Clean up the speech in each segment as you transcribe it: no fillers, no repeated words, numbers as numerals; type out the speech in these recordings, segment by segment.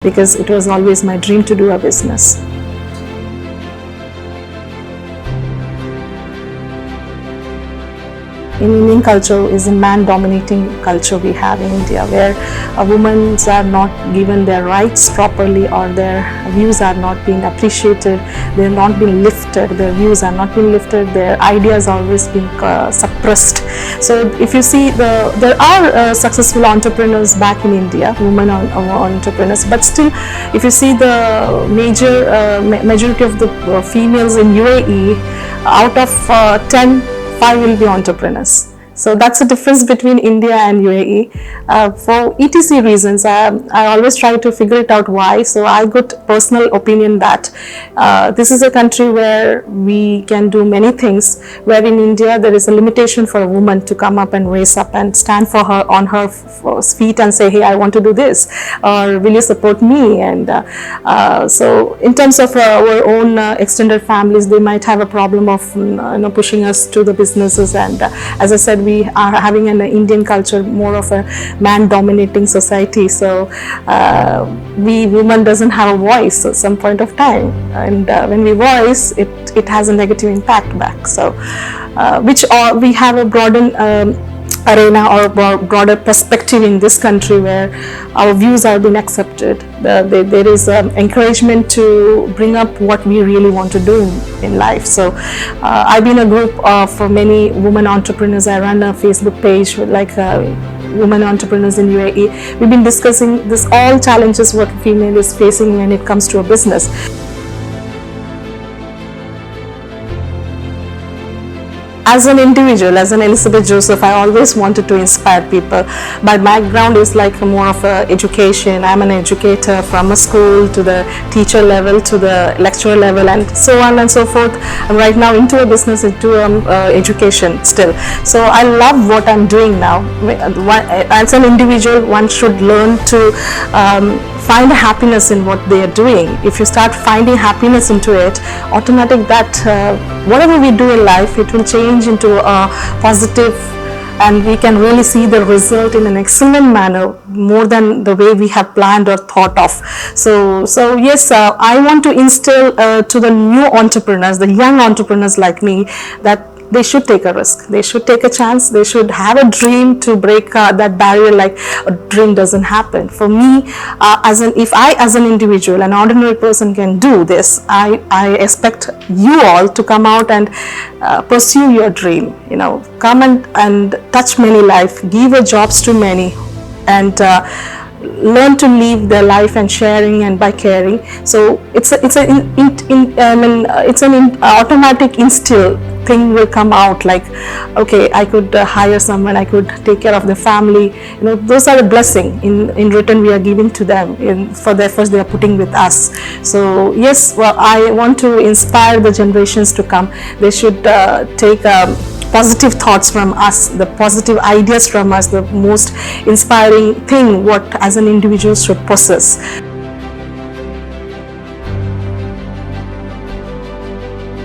because it was always my dream to do a business. In Indian culture is a man-dominating culture we have in India, where women are not given their rights properly, or their views are not being appreciated, they are not being lifted, their views are not being lifted, their ideas are always being suppressed. So if you see, there are successful entrepreneurs back in India, women entrepreneurs, but still if you see the majority of the females in UAE, out of 10, 5 will be entrepreneurs. So that's the difference between India and UAE. For ETC reasons, I always try to figure it out why. So I got personal opinion that this is a country where we can do many things, where in India there is a limitation for a woman to come up and raise up and stand for her on her feet and say, hey, I want to do this, or will you support me? And so in terms of our own extended families, they might have a problem of pushing us to the businesses. And as I said, we are having an Indian culture, more of a man-dominating society. So we women doesn't have a voice at some point of time, and when we voice, it has a negative impact back. So we have a broadened arena or broader perspective in this country where our views are being accepted. There is encouragement to bring up what we really want to do in life. So I've been a group of many women entrepreneurs. I run a Facebook page with like women entrepreneurs in UAE. We've been discussing this all challenges what female is facing when it comes to a business. As an individual, as an Elizabeth Joseph, I always wanted to inspire people. My background is like more of education. I'm an educator from a school to the teacher level to the lecturer level and so on and so forth. I'm right now into a business, into education still. So I love what I'm doing now. As an individual, one should learn to find happiness in what they are doing. If you start finding happiness into it, automatic that whatever we do in life, it will change into a positive, and we can really see the result in an excellent manner, more than the way we have planned or thought of. So yes, I want to instill to the new entrepreneurs, the young entrepreneurs like me, that they should take a risk, they should take a chance, they should have a dream to break that barrier, like a dream doesn't happen. For me, if I as an individual, an ordinary person can do this, I expect you all to come out and pursue your dream, come and touch many lives, give a jobs to many, and learn to live their life and sharing and by caring. So it's an automatic instill thing will come out, like okay, I could hire someone, I could take care of the family. Those are the blessing in return we are giving to them for the efforts they are putting with us. So yes, well, I want to inspire the generations to come. They should take positive thoughts from us, the positive ideas from us, the most inspiring thing what as an individual should possess.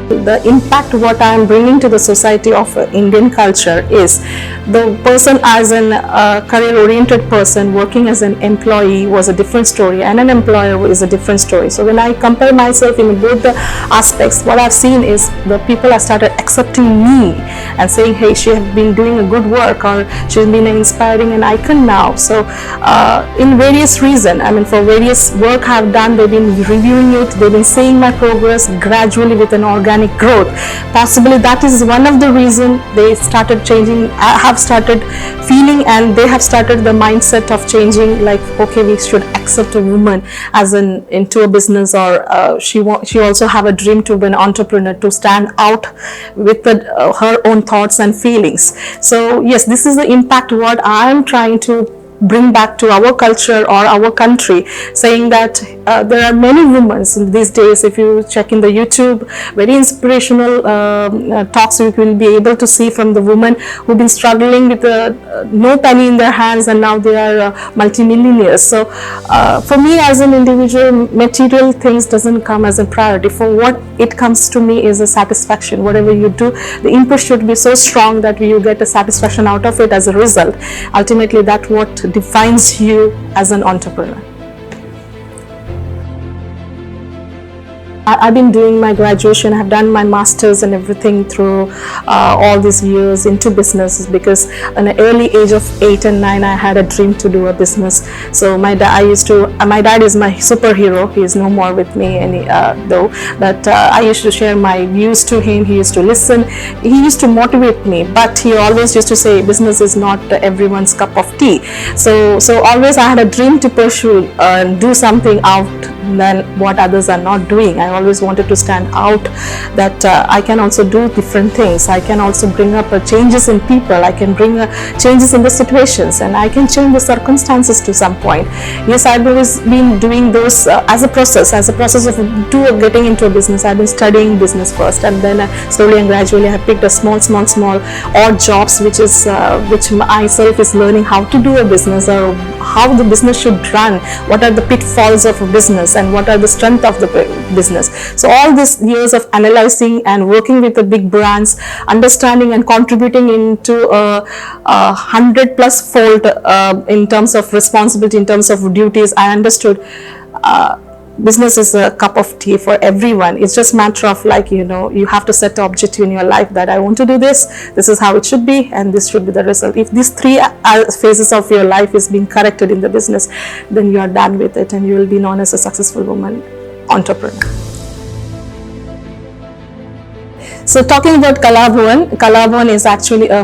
The impact what I am bringing to the society of Indian culture is the person as a career-oriented person working as an employee was a different story, and an employer is a different story. So when I compare myself in both the aspects, what I've seen is the people have started accepting me and saying, hey, she has been doing a good work, or she's been inspiring an icon now. So in various reasons, for various work I've done, they've been reviewing it, they've been seeing my progress gradually with an organic growth. Possibly that is one of the reasons they started changing, have started feeling, and they have started the mindset of changing, like okay, we should accept a woman as into a business, or she also have a dream to be an entrepreneur, to stand out with her own thoughts and feelings. So yes, this is the impact what I am trying to bring back to our culture or our country, saying that there are many women these days. If you check in the YouTube, very inspirational talks you will be able to see from the women who've been struggling with no penny in their hands, and now they are multimillionaires. So for me as an individual, material things doesn't come as a priority. For what it comes to me is a satisfaction. Whatever you do, the input should be so strong that you get a satisfaction out of it as a result. Ultimately, that's what defines you as an entrepreneur. I've been doing my graduation, I've done my master's and everything through all these years into businesses, because at an early age of 8 and 9 I had a dream to do a business. So my dad is my superhero. He is no more with me though, but I used to share my views to him. He used to listen, he used to motivate me, but he always used to say business is not everyone's cup of tea. So always I had a dream to pursue and do something out than what others are not doing. I always wanted to stand out, that I can also do different things. I can also bring up changes in people. I can bring changes in the situations, and I can change the circumstances to some point. Yes, I've always been doing those as a process of getting into a business. I've been studying business first, and then slowly and gradually I picked a small odd jobs, which myself is learning how to do a business, or how the business should run, what are the pitfalls of a business, and what are the strength of the business. So all these years of analyzing and working with the big brands, understanding and contributing into 100+ fold in terms of responsibility, in terms of duties, I understood business is a cup of tea for everyone. It's just matter of like, you know, you have to set an objective in your life that I want to do this is how it should be, and this should be the result. If these three phases of your life is being corrected in the business, then you are done with it and you will be known as a successful woman entrepreneur. So talking about Kalaabhavan is actually a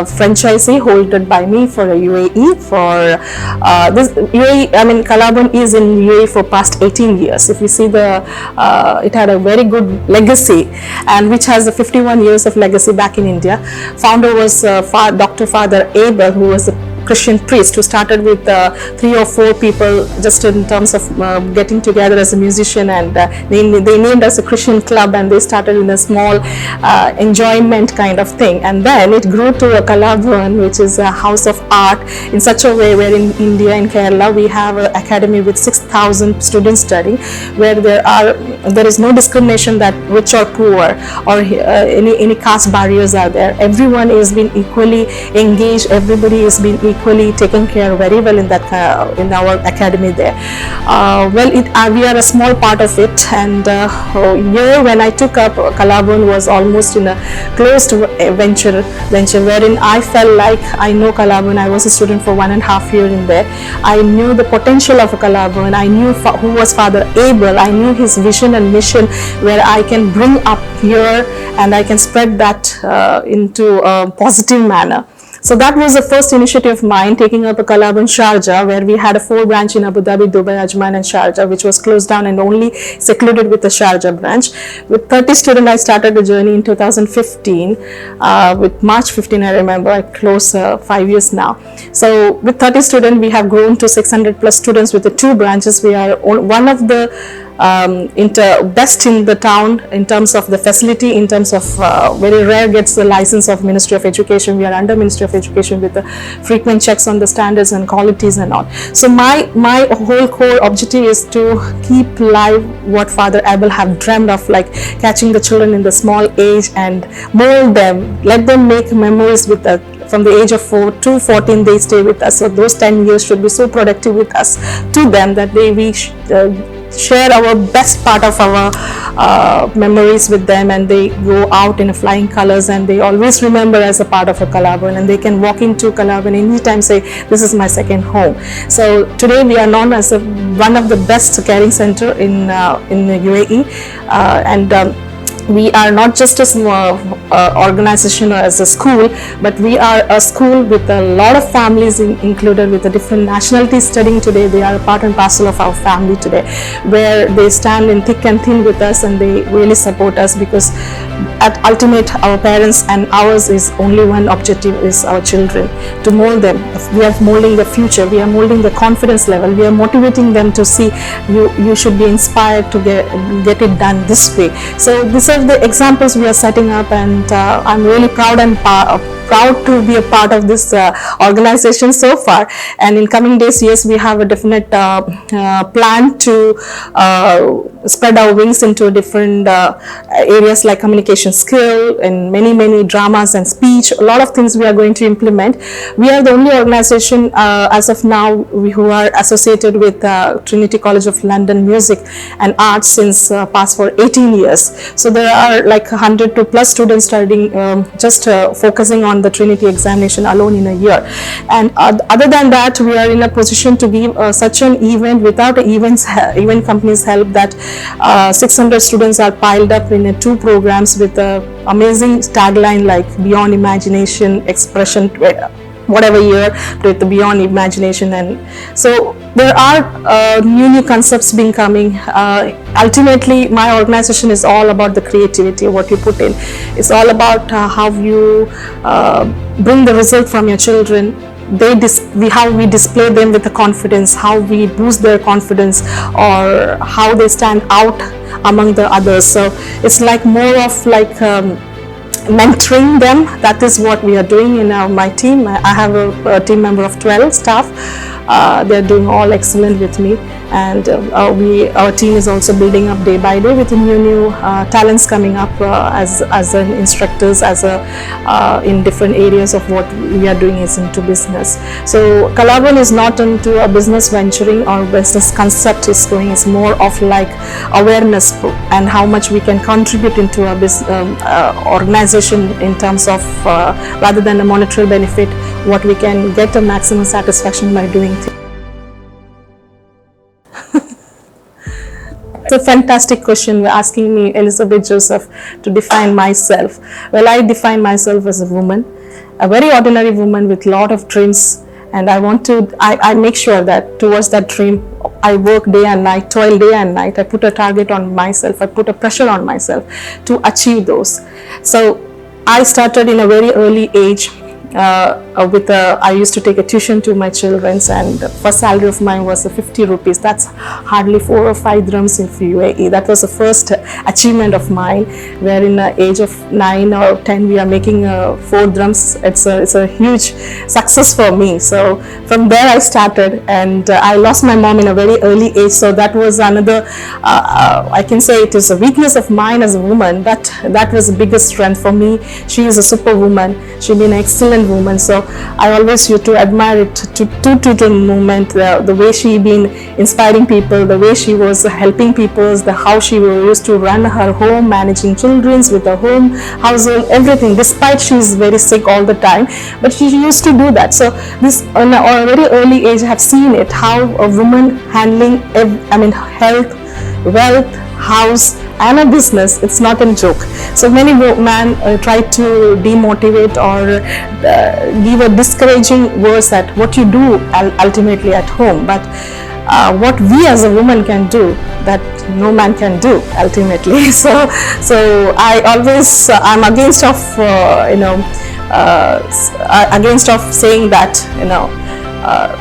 franchisee holded by me for a UAE. For this UAE, I mean Kalaabhavan is in UAE for past 18 years. If you see it had a very good legacy, and which has a 51 years of legacy back in India. Founder was Dr. Father Abel, who was a Christian priest who started with 3 or 4 people just in terms of getting together as a musician, and they named as a Christian club, and they started in a small enjoyment kind of thing, and then it grew to a Kalaabhavan, which is a house of art in such a way where in India, in Kerala, we have an academy with 6,000 students studying, where there is no discrimination that rich or poor or any caste barriers are there. Everyone is being equally engaged, everybody is being equally taken care very well in that in our academy there. We are a small part of it, and here when I took up Kalaabhavan was almost in a closed venture wherein I felt like I know Kalaabhavan. I was a student for 1.5 years in there. I knew the potential of Kalaabhavan. I knew who was Father Abel. I knew his vision and mission, where I can bring up here and I can spread that into a positive manner. So that was the first initiative of mine, taking up a Kalaabhavan Sharjah, where we had a 4 branch in Abu Dhabi, Dubai, Ajman and Sharjah, which was closed down and only secluded with the Sharjah branch. With 30 students, I started the journey in 2015. With March 15, I remember, I closed 5 years now. So with 30 students, we have grown to 600 plus students with the 2 branches. We are one of the best in the town in terms of the facility, in terms of very rare gets the license of Ministry of Education. We are under Ministry of Education with the frequent checks on the standards and qualities and all. So my whole core objective is to keep live what Father Abel have dreamed of, like catching the children in the small age and mold them, let them make memories with us. From the age of 4 to 14, they stay with us. So those 10 years should be so productive with us to them that we share our best part of our memories with them, and they go out in flying colors, and they always remember as a part of a Kalaabhavan, and they can walk into Kalaabhavan anytime, say this is my second home. So today we are known as one of the best caring center in the UAE, and we are not just a small organization or as a school, but we are a school with a lot of families included, with the different nationalities studying today. They are a part and parcel of our family today, where they stand in thick and thin with us, and they really support us, because at ultimate our parents and ours is only one objective, is our children, to mold them. We are molding the future, we are molding the confidence level, we are motivating them to see you should be inspired to get it done this way. So these are the examples we are setting up, and I'm really proud to be a part of this organization so far. And in coming days, yes, we have a definite plan to spread our wings into different areas like communication skill and many dramas and speech. A lot of things we are going to implement. We are the only organization as of now who are associated with Trinity College of London Music and Arts since past for 18 years. So there are like 100 to plus students studying, just focusing on the Trinity examination alone in a year. And other than that, we are in a position to give such an event without event companies' help, that 600 students are piled up in 2 programs with amazing tagline like Beyond Imagination, Expression, whatever year, with the Beyond Imagination. And so there are new concepts being coming. Ultimately, my organization is all about the creativity, what you put in. It's all about how you bring the result from your children. How we display them with the confidence, how we boost their confidence, or how they stand out among the others. So it's like more of like mentoring them. That is what we are doing in my team. I have a team member of 12 staff. They're doing all excellent with me, and our team is also building up day by day with new talents coming up as an instructors, in different areas of what we are doing is into business. So Kalavan is not into a business venturing or business concept is going. It's more of like awareness and how much we can contribute into a business organization in terms of rather than a monetary benefit, what we can get a maximum satisfaction by doing things. It's a fantastic question asking me, Elizabeth Joseph, to define myself. Well, I define myself as a woman, a very ordinary woman with a lot of dreams, and I make sure that towards that dream, I work day and night, toil day and night. I put a target on myself, I put a pressure on myself to achieve those. So I started in a very early age. I used to take a tuition to my children, and the first salary of mine was 50 rupees. That's hardly 4 or 5 dirhams in UAE. That was the first achievement of mine, where in the age of 9 or 10 we are making 4 dirhams. It's a huge success for me. So from there I started, and I lost my mom in a very early age, so that was another I can say it is a weakness of mine as a woman, but that was the biggest strength for me. She is a superwoman. She's been an excellent woman, so I always used to admire it to the moment, the way she been inspiring people, the way she was helping people, how she used to run her home, managing children's with her home, household, everything, despite she is very sick all the time, but she used to do that. So this on a very early age I have seen it, how a woman handling health, wealth, house and a business, it's not a joke. So many men try to demotivate or give a discouraging words at what you do ultimately at home, but what we as a woman can do, that no man can do ultimately. So I always I'm against of against of saying that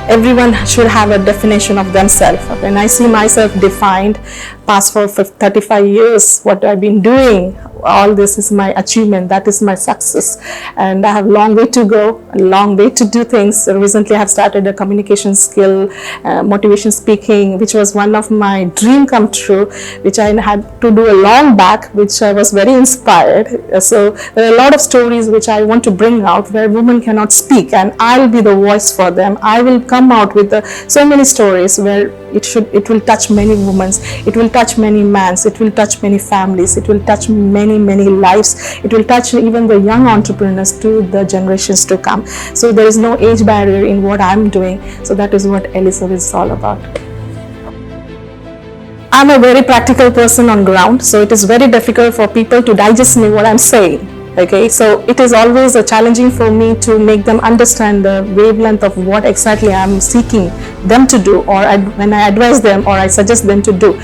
everyone should have a definition of themselves. When I see myself defined, past for 35 years, what I've been doing, all this is my achievement, that is my success, and I have a long way to go, a long way to do things. Recently I have started a communication skill, motivation speaking, which was one of my dream come true, which I had to do a long back, which I was very inspired. So there are a lot of stories which I want to bring out where women cannot speak, and I'll be the voice for them. I will come out with so many stories where it will touch many women, it will touch many men, it will touch many families, it will touch many lives, it will touch even the young entrepreneurs to the generations to come. So there is no age barrier in what I'm doing. So that is what Elizabeth is all about. I'm a very practical person on ground, so it is very difficult for people to digest me what I'm saying. Okay, so it is always challenging for me to make them understand the wavelength of what exactly I'm seeking them to do, or when I advise them or I suggest them to do.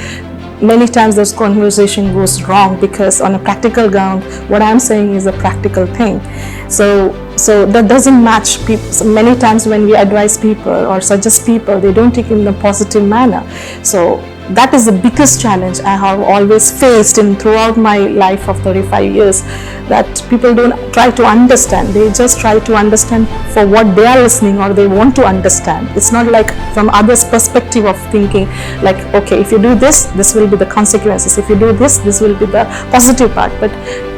Many times this conversation goes wrong because on a practical ground, what I'm saying is a practical thing. So that doesn't match people. So many times when we advise people or suggest people, they don't take it in a positive manner. So that is the biggest challenge I have always faced throughout my life of 35 years, that people don't try to understand. They just try to understand for what they are listening or they want to understand. It's not like from others' perspective of thinking like, okay, if you do this, this will be the consequences. If you do this, this will be the positive part. But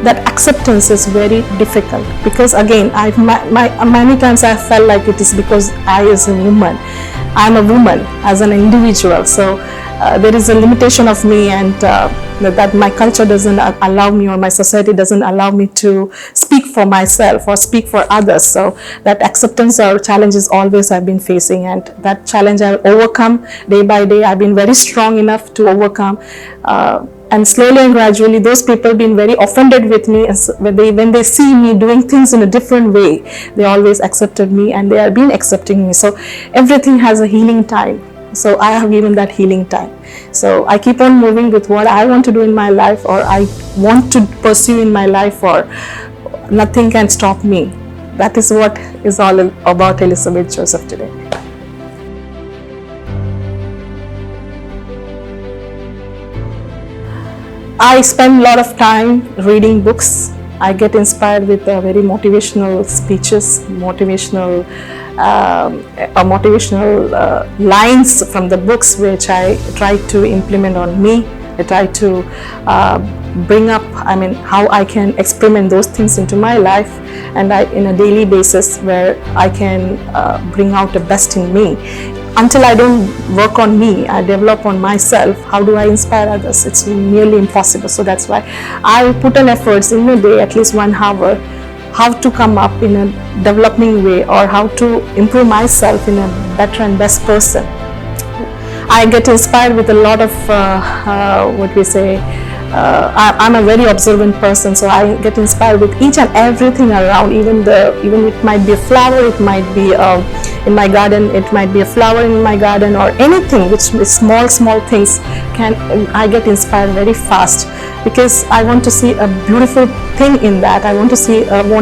that acceptance is very difficult because again, many times I felt like it is because I as a woman, I'm a woman as an individual. So there is a limitation of me, and that my culture doesn't allow me, or my society doesn't allow me to speak for myself or speak for others. So that acceptance or challenges always I've been facing, and that challenge I'll overcome day by day. I've been very strong enough to overcome, and slowly and gradually those people been very offended with me, when they see me doing things in a different way, they always accepted me and they have been accepting me. So everything has a healing time. So I have given that healing time. So I keep on moving with what I want to do in my life, or I want to pursue in my life, or nothing can stop me. That is what is all about Elizabeth Joseph today. I spend a lot of time reading books. I get inspired with very motivational speeches, motivational or motivational lines from the books, which I try to implement on me. I try to bring up, how I can experiment those things into my life, and in a daily basis where I can bring out the best in me. Until I don't work on me, I develop on myself, how do I inspire others? It's nearly impossible. So that's why I put an effort in a day, at least 1 hour, how to come up in a developing way, or how to improve myself in a better and best person. I get inspired with a lot of I'm a very observant person, so I get inspired with each and everything around. Even it might be a flower, it might be in my garden, it might be a flower in my garden, or anything which is small things. I get inspired very fast, because I want to see a beautiful thing in that. I want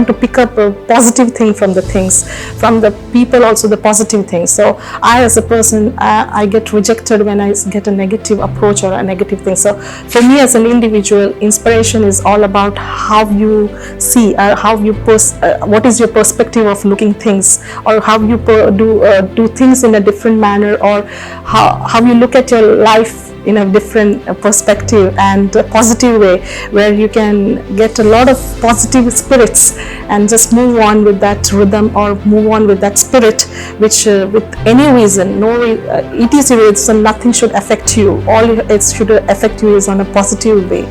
to pick up a positive thing from the things, from the people also, the positive things. So I, as a person, I get rejected when I get a negative approach or a negative thing. So for me as an individual, inspiration is all about how you see, what is your perspective of looking things, or how you do things in a different manner, or how you look at your life in a different perspective and a positive way, where you can get a lot of positive spirits and just move on with that rhythm, or move on with that spirit, which with any reason, etc. reason, nothing should affect you. All it should affect you is on a positive way.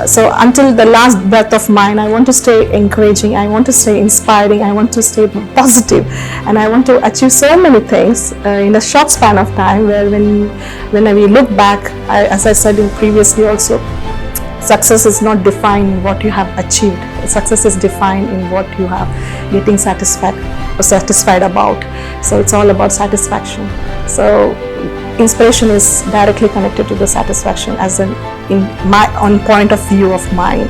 So until the last breath of mine, I want to stay encouraging, I want to stay inspiring, I want to stay positive, and I want to achieve so many things in a short span of time, where when we look back, as I said in previously also, success is not defined in what you have achieved. Success is defined in what you have getting satisfied about. So it's all about satisfaction. So inspiration is directly connected to the satisfaction, as in my own point of view of mine.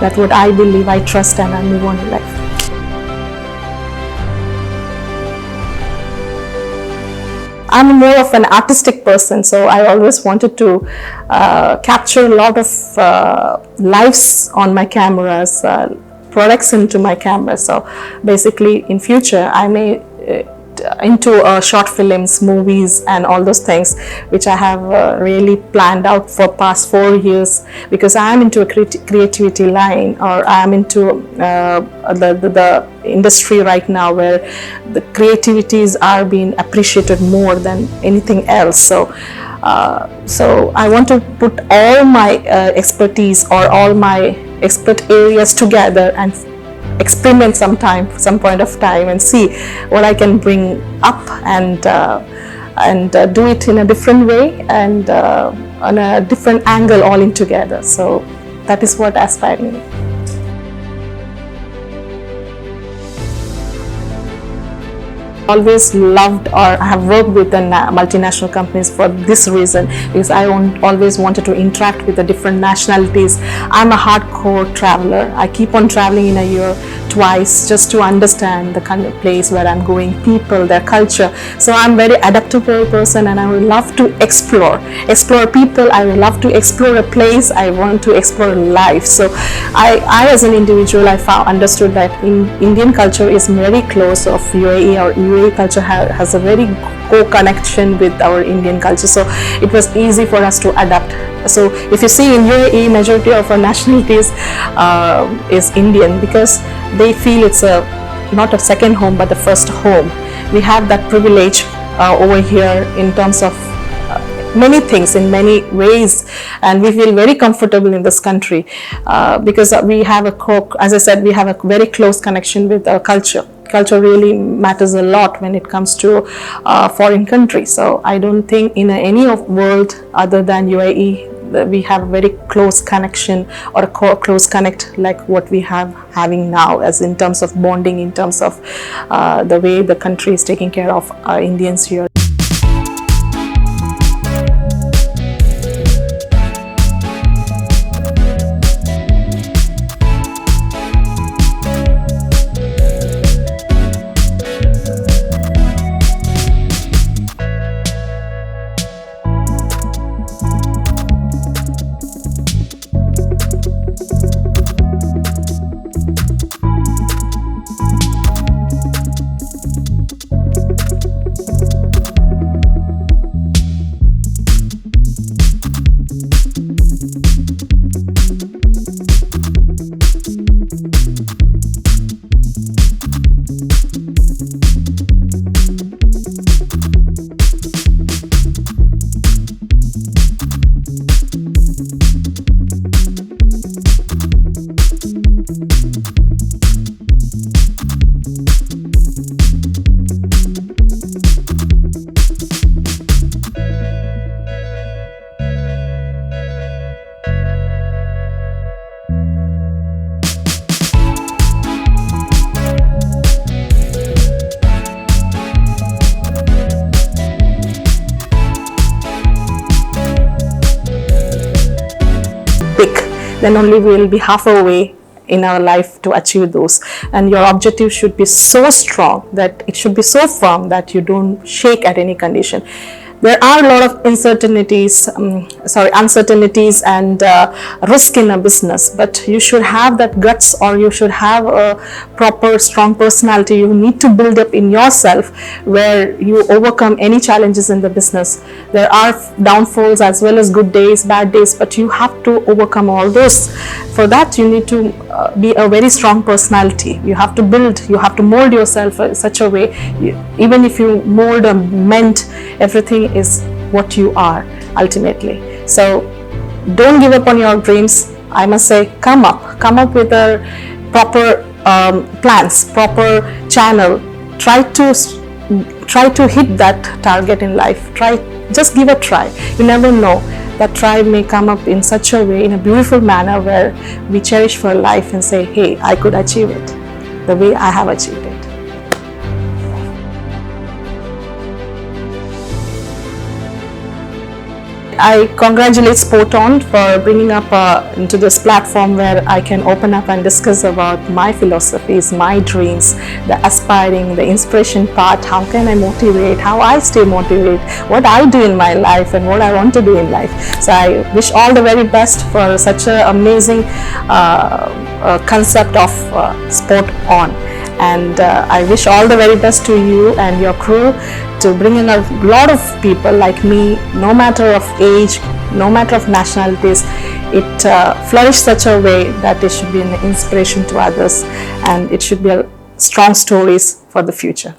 That's what I believe, I trust, and I move on in life. I'm more of an artistic person, so I always wanted to capture a lot of lives on my cameras, products into my camera. So basically in future I may into short films, movies, and all those things, which I have really planned out for past 4 years, because I am into a creativity line, or I am into the industry right now, where the creativities are being appreciated more than anything else. So I want to put all my expertise, or all my expert areas together, and experiment some point of time, and see what I can bring up, and do it in a different way, and on a different angle, all in together. So that is what inspired me. Always loved, or have worked with the multinational companies for this reason, because I always wanted to interact with the different nationalities. I'm a hardcore traveler. I keep on traveling in a year twice, just to understand the kind of place where I'm going, people, their culture. So I'm very adaptable person, and I would love to explore people. I would love to explore a place. I want to explore life. So I as an individual, I understood that Indian culture is very close of UAE, or UAE culture has a very co-connection with our Indian culture. So it was easy for us to adapt. So if you see in UAE, majority of our nationalities is Indian, because they feel it's not a second home, but the first home. We have that privilege over here in terms of many things, in many ways, and we feel very comfortable in this country because we have as I said, we have a very close connection with our culture. Culture really matters a lot when it comes to foreign countries. So I don't think in any of world other than UAE we have a very close connection, or a close connect like what we having now, as in terms of bonding, in terms of the way the country is taking care of Indians here. then only we will be halfway in our life to achieve those. And your objective should be so strong that it should be so firm that you don't shake at any condition. There are a lot of uncertainties and risk in a business, but you should have that guts, or you should have a proper strong personality you need to build up in yourself, where you overcome any challenges in the business. There are downfalls as well as good days, bad days, but you have to overcome all those. For that, you need to be a very strong personality. You have to build, you have to mold yourself in such a way, even if you mold or mend, everything is what you are ultimately. So don't give up on your dreams. I must say, come up with a proper plans, proper channel. Try to hit that target in life. Just give a try. You never know, that try may come up in such a way, in a beautiful manner, where we cherish for life and say, hey, I could achieve it the way I have achieved it. I congratulate Sport-On for bringing up into this platform where I can open up and discuss about my philosophies, my dreams, the aspiring, the inspiration part, how can I motivate, how I stay motivated, what I do in my life and what I want to do in life. So I wish all the very best for such an amazing concept of Sport-On. And I wish all the very best to you and your crew to bring in a lot of people like me, no matter of age, no matter of nationalities. It flourished such a way that it should be an inspiration to others, and it should be strong stories for the future.